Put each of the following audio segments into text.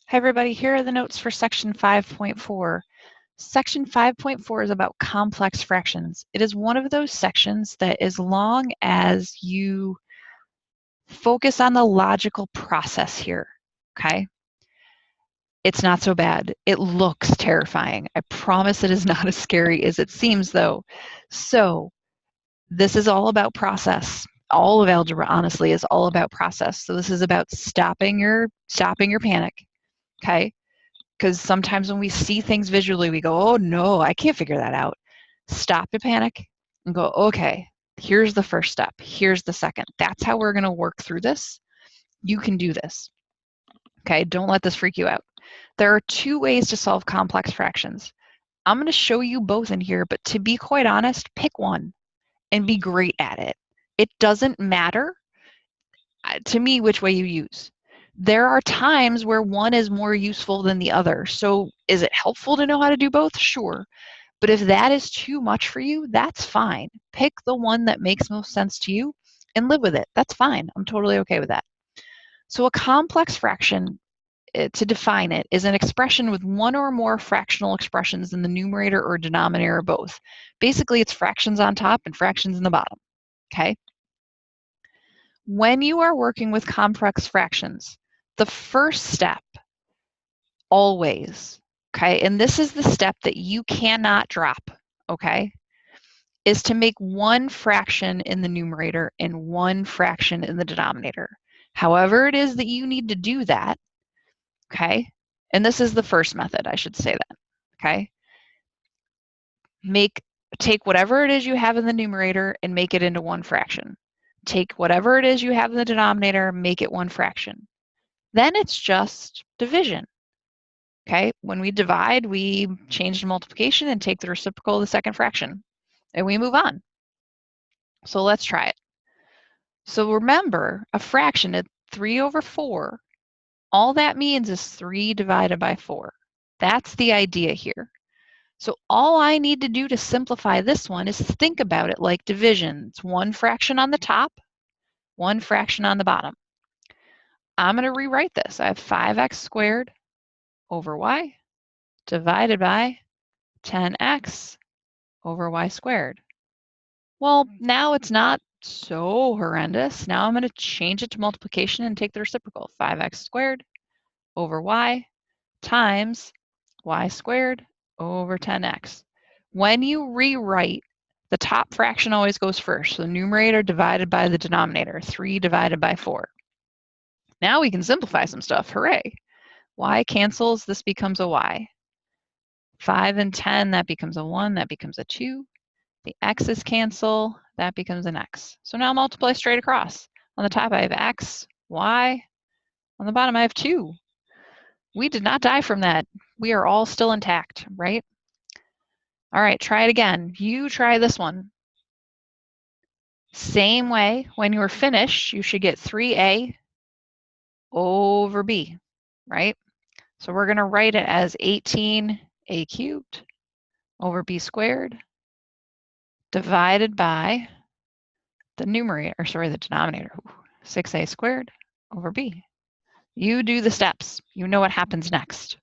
Hi everybody, here are the notes for section 5.4. Section 5.4 is about complex fractions. It is one of those sections that as long as you focus on the logical process here, okay, it's not so bad. It looks terrifying. I promise it is not as scary as it seems though. So this is all about process. All of algebra, honestly, is all about process. So this is about stopping your panic, okay? Because sometimes when we see things visually, we go, oh no, I can't figure that out. Stop the panic and go, okay, here's the first step. Here's the second. That's how we're going to work through this. You can do this. Okay, don't let this freak you out. There are two ways to solve complex fractions. I'm going to show you both in here, but to be quite honest, pick one and be great at it. It doesn't matter to me which way you use. There are times where one is more useful than the other. So is it helpful to know how to do both? Sure. But if that is too much for you, that's fine. Pick the one that makes most sense to you and live with it. That's fine. I'm totally okay with that. So a complex fraction, to define it, is an expression with one or more fractional expressions in the numerator or denominator or both. Basically, it's fractions on top and fractions in the bottom, okay? When you are working with complex fractions, the first step, always, okay, and this is the step that you cannot drop, okay, is to make one fraction in the numerator and one fraction in the denominator. However it is that you need to do that, okay, and this is the first method, I should say that, okay, take whatever it is you have in the numerator and make it into one fraction. Take whatever it is you have in the denominator, make it one fraction. Then it's just division. Okay, when we divide, we change to multiplication and take the reciprocal of the second fraction, and we move on. So let's try it. So remember, a fraction at 3 over 4, all that means is 3 divided by 4. That's the idea here. So all I need to do to simplify this one is think about it like division. It's one fraction on the top, one fraction on the bottom. I'm going to rewrite this. I have 5x squared over y divided by 10x over y squared. Well, now it's not so horrendous. Now I'm going to change it to multiplication and take the reciprocal. 5x squared over y times y squared over 10x. When you rewrite, the top fraction always goes first. So the numerator divided by the denominator, 3 divided by 4. Now we can simplify some stuff. Hooray. Y cancels, this becomes a y. 5 and 10, that becomes a 1, that becomes a 2. The x's cancel, that becomes an x. So now multiply straight across. On the top I have x, y. On the bottom I have 2. We did not die from that. We are all still intact, right? All right, try it again. You try this one. Same way, when you're finished, you should get 3a over b, right? So we're going to write it as 18a cubed over b squared divided by the denominator, 6a squared over b. You do the steps. You know what happens next.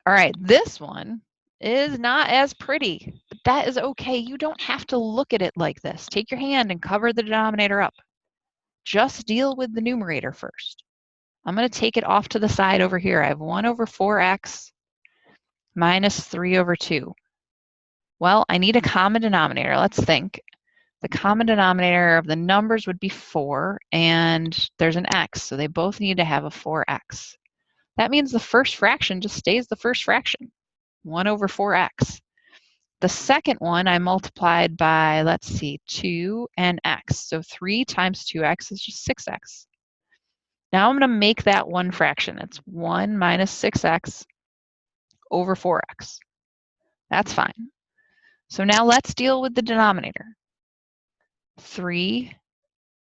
All right, this one is not as pretty, but that is okay. You don't have to look at it like this. Take your hand and cover the denominator up. Just deal with the numerator first. I'm going to take it off to the side over here. I have 1 over 4x minus 3 over 2. Well, I need a common denominator. Let's think. The common denominator of the numbers would be 4, and there's an x, so they both need to have a 4x. That means the first fraction just stays the first fraction, 1 over 4x. The second one I multiplied by, let's see, 2 and x. So 3 times 2x is just 6x. Now I'm going to make that one fraction. It's 1 minus 6x over 4x. That's fine. So now let's deal with the denominator. 3,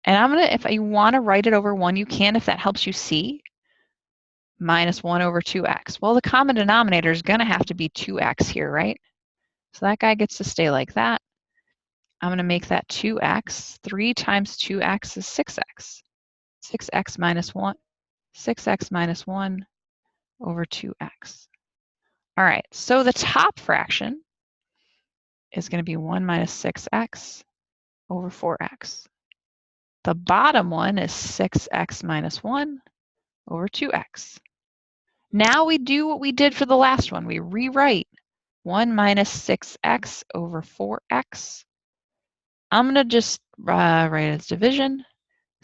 and I'm going to, if you want to write it over 1, you can if that helps you see, minus 1 over 2x. Well, the common denominator is going to have to be 2x here, right? So that guy gets to stay like that. I'm going to make that 2x. 3 times 2x is 6x. 6x minus 1, 6x minus 1 over 2x. All right, so the top fraction is going to be 1 minus 6x over 4x. The bottom one is 6x minus 1 over 2x. Now we do what we did for the last one. We rewrite 1 minus 6x over 4x. I'm going to just write as division.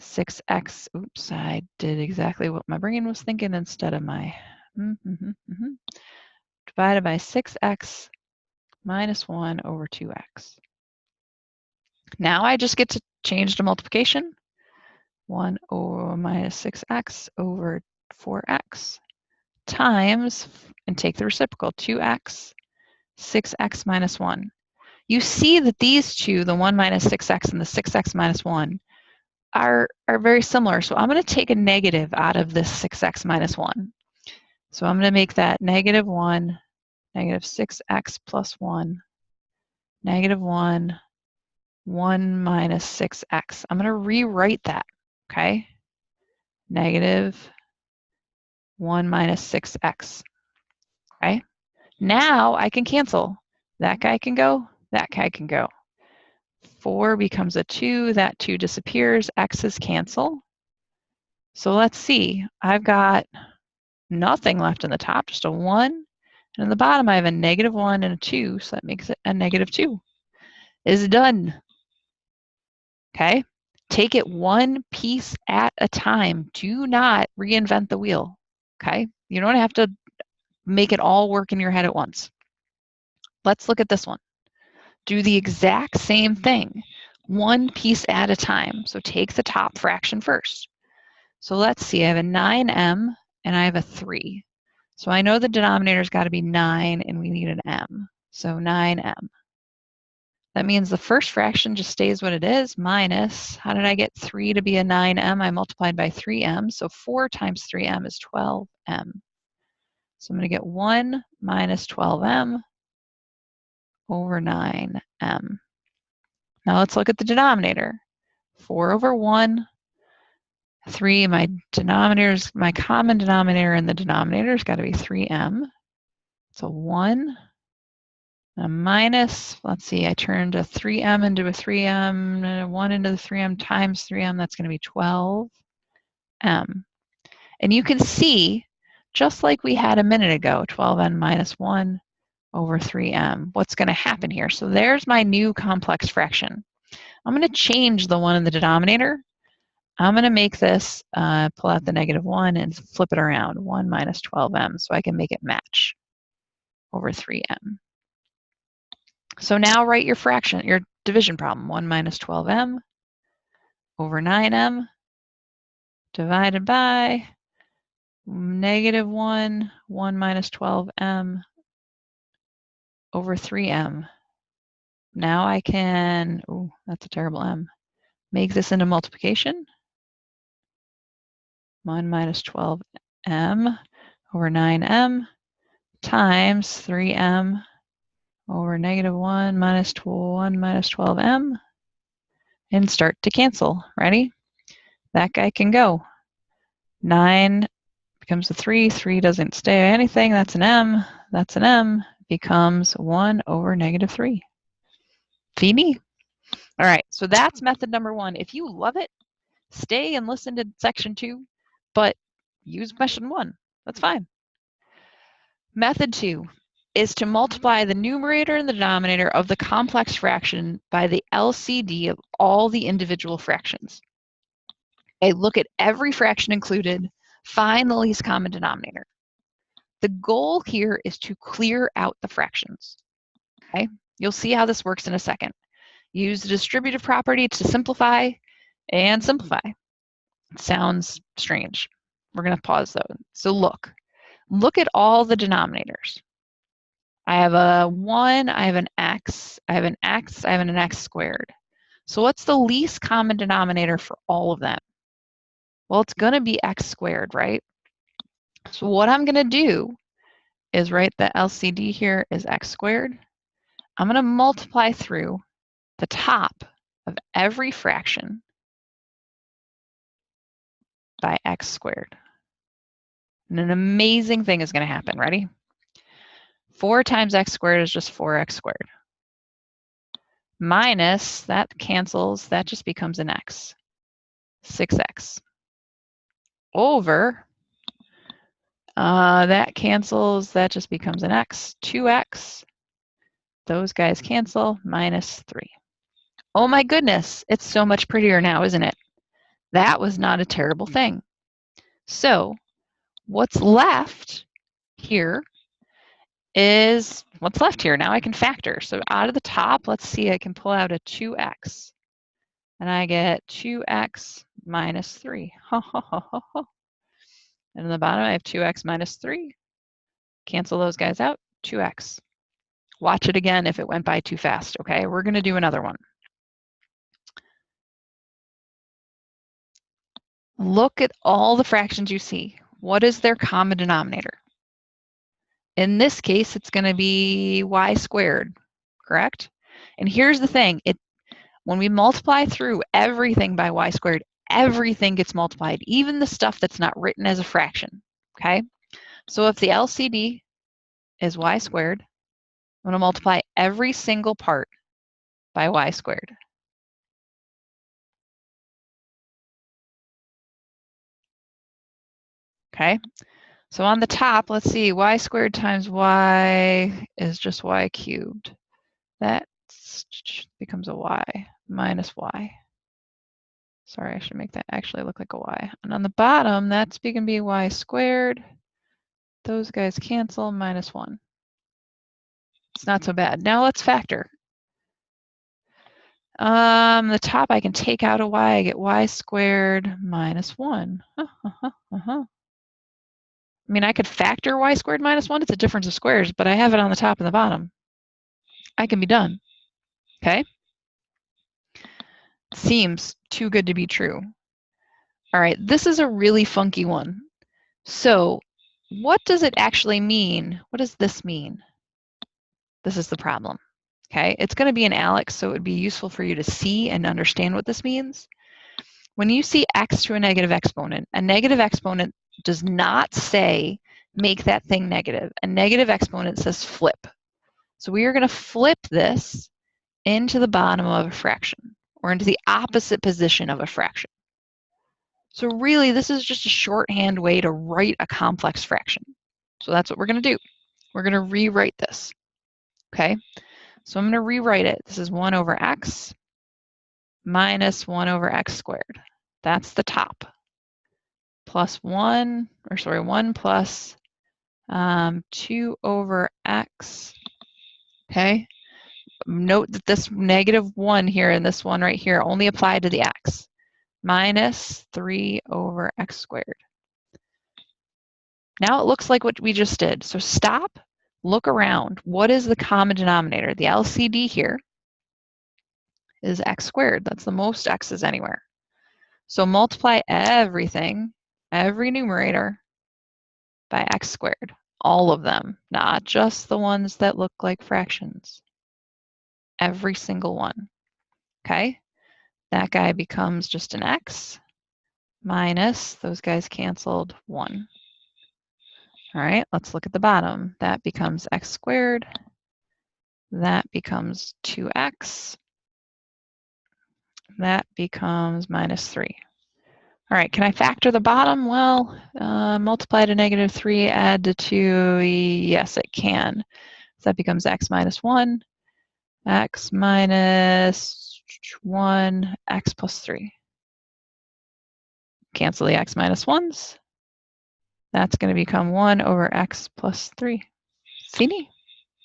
6x, oops, I did exactly what my brain was thinking instead of my divided by 6x minus 1 over 2x. Now I just get to change to multiplication. 1 over minus 6x over 4x times, and take the reciprocal, 2x, 6x minus 1. You see that these two, the 1 minus 6x and the 6x minus 1, are very similar. So I'm going to take a negative out of this 6x minus 1. So I'm going to make that negative 1, negative 6x plus 1, negative 1, 1 minus 6x. I'm going to rewrite that, okay? Negative 1 minus 6x, okay? Now I can cancel. That guy can go, that guy can go. 4 becomes a 2, that 2 disappears, x's cancel. So let's see, I've got nothing left in the top, just a 1. And in the bottom, I have a negative 1 and a 2, so that makes it a negative 2. Is done. Okay? Take it one piece at a time. Do not reinvent the wheel. Okay? You don't have to make it all work in your head at once. Let's look at this one. Do the exact same thing, one piece at a time. So take the top fraction first. So let's see, I have a 9m and I have a 3. So I know the denominator's got to be 9 and we need an m. So 9m. That means the first fraction just stays what it is, minus, how did I get 3 to be a 9m? I multiplied by 3m, so 4 times 3m is 12m. So I'm going to get 1 minus 12m over 9m. Now let's look at the denominator. 4 over 1, 3, my common denominator in the denominator has got to be 3m. So 1, a minus, let's see, I turned a 3m into a 3m, and a 1 into the 3m times 3m, that's going to be 12m. And you can see, just like we had a minute ago, 12n minus 1 over 3m, what's going to happen here? So there's my new complex fraction. I'm going to change the 1 in the denominator. I'm going to make this, pull out the negative 1 and flip it around, 1 minus 12m, so I can make it match over 3m. So now write your fraction, your division problem, 1 minus 12m over 9m divided by negative 1, 1 minus 12m over 3m. Now I can, oh, that's a terrible m, make this into multiplication. 1 minus 12m over 9m times 3m over negative 1 minus 12m, and start to cancel. Ready? That guy can go. 9 becomes a 3, 3 doesn't stay anything, that's an m, becomes 1 over negative 3. Fini? All right, so that's method number 1. If you love it, stay and listen to section 2, but use question 1. That's fine. Method 2 is to multiply the numerator and the denominator of the complex fraction by the LCD of all the individual fractions. Okay, look at every fraction included, find the least common denominator. The goal here is to clear out the fractions. Okay, you'll see how this works in a second. Use the distributive property to simplify and simplify. It sounds strange. We're going to pause though. So look at all the denominators. I have a 1, I have an x, I have an x, I have an x squared. So what's the least common denominator for all of them? Well, it's going to be x squared, right? So what I'm going to do is write the LCD here is x squared. I'm going to multiply through the top of every fraction by x squared. And an amazing thing is going to happen. Ready? 4 times x squared is just 4x squared. Minus, that cancels, that just becomes an x. 6x. Over, that cancels, that just becomes an x. 2x. Those guys cancel, minus 3. Oh my goodness, it's so much prettier now, isn't it? That was not a terrible thing. So what's left here is, what's left here? Now I can factor. So out of the top, let's see, I can pull out a 2x. And I get 2x minus 3. And in the bottom, I have 2x minus 3. Cancel those guys out, 2x. Watch it again if it went by too fast, okay? We're going to do another one. Look at all the fractions you see. What is their common denominator? In this case, it's going to be y squared, correct? And here's the thing. When we multiply through everything by y squared, everything gets multiplied, even the stuff that's not written as a fraction, okay? So if the LCD is y squared, I'm going to multiply every single part by y squared. Okay, so on the top, let's see, y squared times y is just y cubed. That becomes a y minus y. Sorry, I should make that actually look like a y. And on the bottom, that's going to be y squared. Those guys cancel, minus 1. It's not so bad. Now let's factor. The top, I can take out a y. I get y squared minus 1. I mean, I could factor y squared minus 1. It's a difference of squares, but I have it on the top and the bottom. I can be done. Okay? Seems too good to be true. All right, this is a really funky one. So what does it actually mean? What does this mean? This is the problem. Okay, it's going to be an ALEKS, so it would be useful for you to see and understand what this means. When you see x to a negative exponent does not say make that thing negative. A negative exponent says flip. So we are going to flip this into the bottom of a fraction, or into the opposite position of a fraction. So really, this is just a shorthand way to write a complex fraction. So that's what we're going to do. We're going to rewrite this. Okay, so I'm going to rewrite it. This is 1 over x minus 1 over x squared. That's the top. Plus 1 plus 2 over x. Okay, note that this negative 1 here and this one right here only apply to the x. Minus 3 over x squared. Now it looks like what we just did. So stop, look around. What is the common denominator? The LCD here is x squared. That's the most x's anywhere. So multiply everything, every numerator, by x squared. All of them, not just the ones that look like fractions. Every single one. Okay? That guy becomes just an x minus, those guys canceled, 1. All right, let's look at the bottom. That becomes x squared. That becomes 2x. That becomes minus 3. All right, can I factor the bottom? Well, multiply to negative 3, add to 2. Yes, it can. So that becomes x minus 1. X minus 1, x plus 3. Cancel the x minus 1s. That's going to become 1 over x plus 3. See?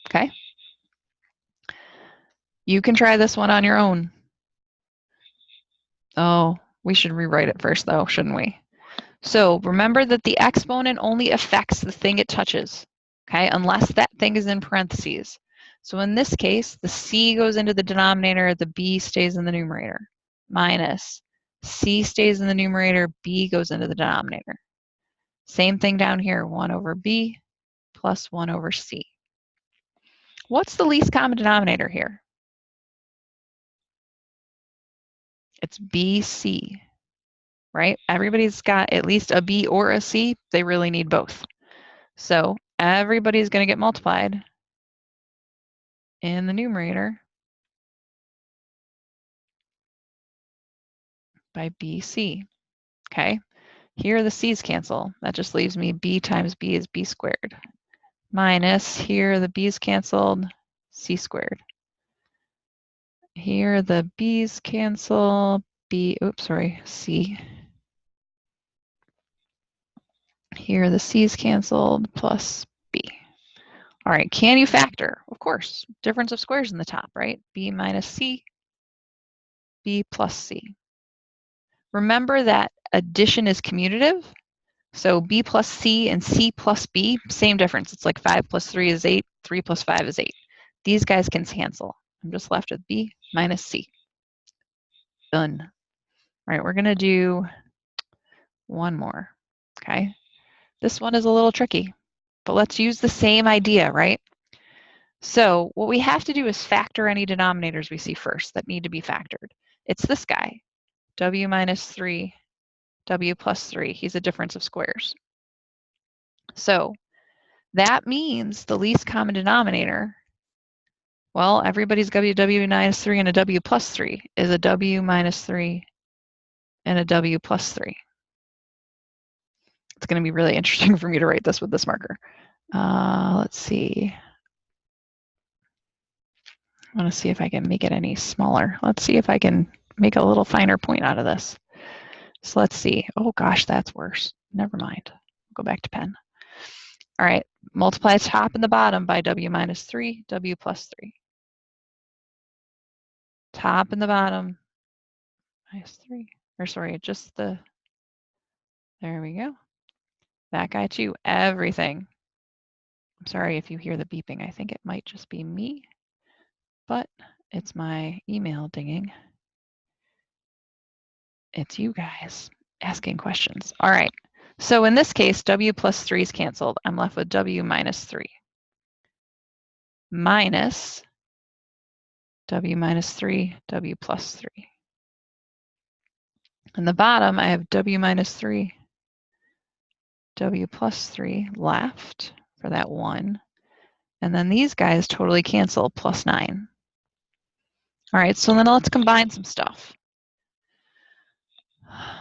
Okay. You can try this one on your own. Oh, we should rewrite it first, though, shouldn't we? So remember that the exponent only affects the thing it touches, okay, unless that thing is in parentheses. So in this case, the c goes into the denominator, the b stays in the numerator. Minus c stays in the numerator, b goes into the denominator. Same thing down here, 1 over b plus 1 over c. What's the least common denominator here? It's bc. right? Everybody's got at least a B or a C. They really need both. So everybody's going to get multiplied in the numerator by BC, okay? Here the C's cancel. That just leaves me B times B is B squared. Minus, here the B's canceled, C squared. Here the B's cancel, C. Here the C's canceled, plus B. All right, can you factor? Of course, difference of squares in the top, right? B minus C, B plus C. Remember that addition is commutative. So B plus C and C plus B, same difference. It's like 5 plus 3 is 8, 3 plus 5 is 8. These guys can cancel. I'm just left with B minus C. Done. All right, we're going to do one more, okay? This one is a little tricky, but let's use the same idea, right? So what we have to do is factor any denominators we see first that need to be factored. It's this guy, W minus 3, W plus 3. He's a difference of squares. So that means the least common denominator, well, everybody's got a W minus 3 and a W plus 3 is a W minus 3 and a W plus 3. It's going to be really interesting for me to write this with this marker. Let's see. I want to see if I can make it any smaller. Let's see if I can make a little finer point out of this. So let's see. Oh gosh, that's worse. Never mind. Go back to pen. All right, multiply top and the bottom by W minus 3, W plus 3. Top and the bottom minus 3. Or sorry, just the, there we go. That guy too, everything. I'm sorry if you hear the beeping. I think it might just be me, but it's my email dinging. It's you guys asking questions. All right, so in this case, W plus 3 is canceled. I'm left with W minus 3 minus W minus 3, W plus 3. In the bottom, I have W minus 3, W plus 3 left for that 1. And then these guys totally cancel, plus 9. All right, so then let's combine some stuff.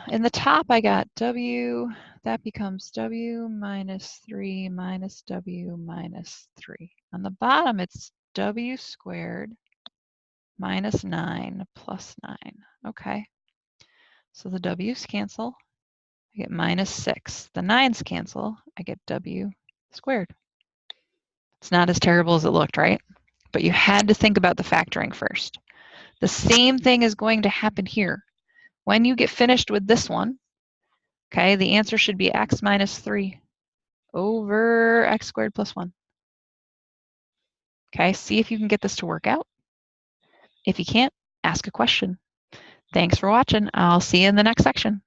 In the top, I got W, that becomes W minus 3 minus W minus 3. On the bottom, it's W squared minus 9 plus 9. Okay, so the W's cancel. I get minus 6. The 9's cancel. I get W squared. It's not as terrible as it looked, right? But you had to think about the factoring first. The same thing is going to happen here. When you get finished with this one, okay, the answer should be x minus 3 over x squared plus 1. Okay, see if you can get this to work out. If you can't, ask a question. Thanks for watching. I'll see you in the next section.